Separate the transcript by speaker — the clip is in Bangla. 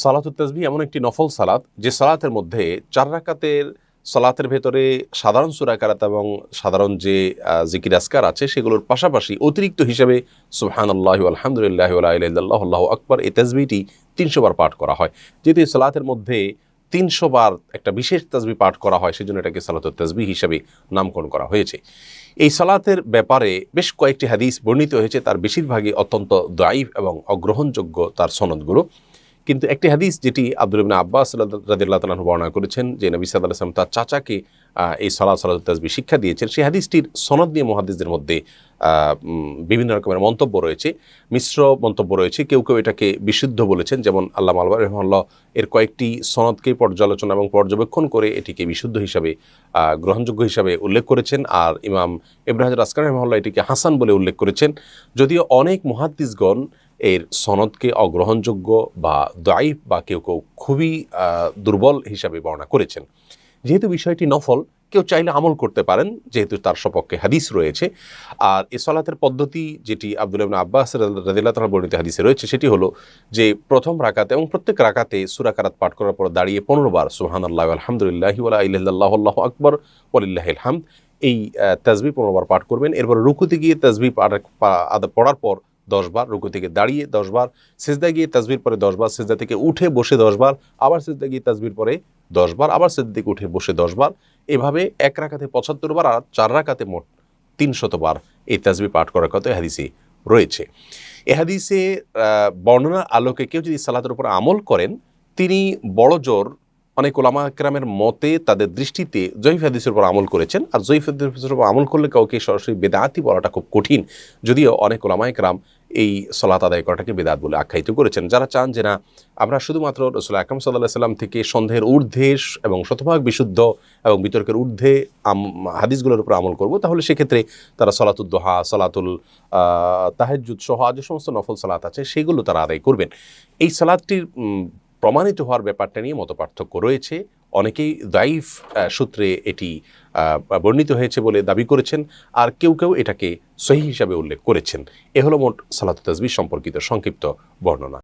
Speaker 1: সালাতুত তাসবিহ এমন একটি নফল সালাত যে সালাতের মধ্যে ৪ রাকাতের সালাতের ভেতরে সাধারণ সূরা কারাত এবং সাধারণ যে জিকির আজকার আছে সেগুলোর পাশাপাশি অতিরিক্ত হিসেবে সুবহানাল্লাহি ওয়া আলহামদুলিল্লাহি ওয়া লা ইলাহা ইল্লাল্লাহু আল্লাহু আকবার এই তাসবিহটি ৩০০ বার পাঠ করা হয়। যেহেতু এই সালাতের মধ্যে ৩০০ বার একটা বিশেষ তাসবিহ পাঠ করা হয় সেজন্য এটাকে সালাতুত তাসবিহ হিসেবে নামকরণ করা হয়েছে। এই সালাতের ব্যাপারে বেশ কয়েকটি হাদিস বর্ণিত হয়েছে, তার বেশিরভাগই অত্যন্ত দাঈফ এবং অগ্রহণযোগ্য তার সনদগুলো। কিন্তু একটি হাদিস যেটি আব্দুল্লাহ ইবনে আব্বাস রাদিয়াল্লাহু তাআলা আনহু বর্ণনা করেছেন যে নবী সাল্লাল্লাহু আলাইহি ওয়াসাল্লাম তার চাচাকে এই সালাতুত তাসবিহ শিক্ষা দিয়েছেন, সেই হাদিসটির সনদ নিয়ে মুহাদ্দিসদের মধ্যে বিভিন্ন রকমের মন্তব্য রয়েছে, মিশ্র মন্তব্য রয়েছে। কেউ কেউ এটাকে বিশুদ্ধ বলেছেন, যেমন আল্লামা আলবানী রাহিমাহুল্লাহ এর কয়েকটি সনদকে পর্যালোচনা এবং পর্যবেক্ষণ করে এটিকে বিশুদ্ধ হিসাবে গ্রহণযোগ্য হিসাবে উল্লেখ করেছেন। আর ইমাম ইবনে হাজার আসকালানী রাহিমাহুল্লাহ এটিকে হাসান বলে উল্লেখ করেছেন। যদিও অনেক মুহাদ্দিসগণ এর সনদকে অগ্রহণযোগ্য বা দাঈফ বা কেউ কেউ খুবই দুর্বল হিসাবে বর্ণনা করেছেন। যেহেতু বিষয়টি নফল, কেউ চাইলে আমল করতে পারেন যেহেতু তার সপক্ষে হাদিস রয়েছে। আর এই সালাতের পদ্ধতি যেটি আব্দুল্লাহ ইবনে আব্বাস রাদিয়াল্লাহু তাআলা বর্ণিত হাদিসে রয়েছে সেটি হলো যে প্রথম রাকাতে এবং প্রত্যেক রাকাতে সূরা কারাত পাঠ করার পর দাঁড়িয়ে ১৫ বার সুবহানাল্লাহি ওয়া আলহামদুলিল্লাহি ওয়া লা ইলাহা ইল্লাল্লাহু আল্লাহু আকবার ওয়া লিল্লাহিল হামদ এই তাসবিহ ১৫ বার পাঠ করবেন। এরপর রুকুতে গিয়ে তাসবিহ পড়ার পর ১০ বার, রুকু থেকে দাঁড়িয়ে ১০ বার, সিজদায় গিয়ে তাসবিহর পরে ১০ বার, সিজদা থেকে উঠে বসে ১০ বার, আবার সিজদায় গিয়ে তাসবিহর পরে ১০ বার, আবার সিজদা থেকে উঠে বসে ১০ বার। এভাবে এক রাকাতে ৭৫ বার আর ৪ রাকাতে মোট ৩০০ বার এই তাসবিহ পাঠ করার কথা হাদিসে রয়েছে। এ হাদিসে বর্ণনার আলোকে কেউ যদি সালাতের উপর আমল করেন, তিনি বড় জোর অনেক ওলামা কেরামের মতে তাদের দৃষ্টিতে জয়ীফ হাদিসের উপর আমল করেছেন। আর জয়ীফ হাদিসের উপর আমল করলে কাউকে সরাসরি বেদাতি বলাটা খুব কঠিন, যদিও অনেক ওলামা কেরাম এই সালাত আদায় করাটাকে বেদাত বলে আখ্যায়িত করেছেন। যারা চান যে না আমরা শুধুমাত্র রাসূল আকরাম সাল্লাল্লাহু আলাইহি ওয়াসাল্লাম থেকে সন্দেহের ঊর্ধ্বে এবং শতভাগ বিশুদ্ধ এবং বিতর্কের ঊর্ধ্বে হাদিসগুলোর উপর আমল করব, তাহলে সেক্ষেত্রে তারা সালাতুদ দুহা, সালাতুল তাহাজ্জুদ সহ যে সমস্ত নফল সালাত আছে সেগুলো তারা আদায় করবেন। এই সালাতটির প্রমাণিত হওয়ার ব্যাপারটা নিয়ে মতপার্থক্য রয়েছে। অনেকেই দাঈফ সূত্রে এটি বর্ণিত হয়েছে বলে দাবি করেছেন, আর কেউ কেউ এটাকে সহিহ হিসাবে উল্লেখ করেছেন। এ হলো মোট সালাতুত তাসবিহ সম্পর্কিত সংক্ষিপ্ত বর্ণনা।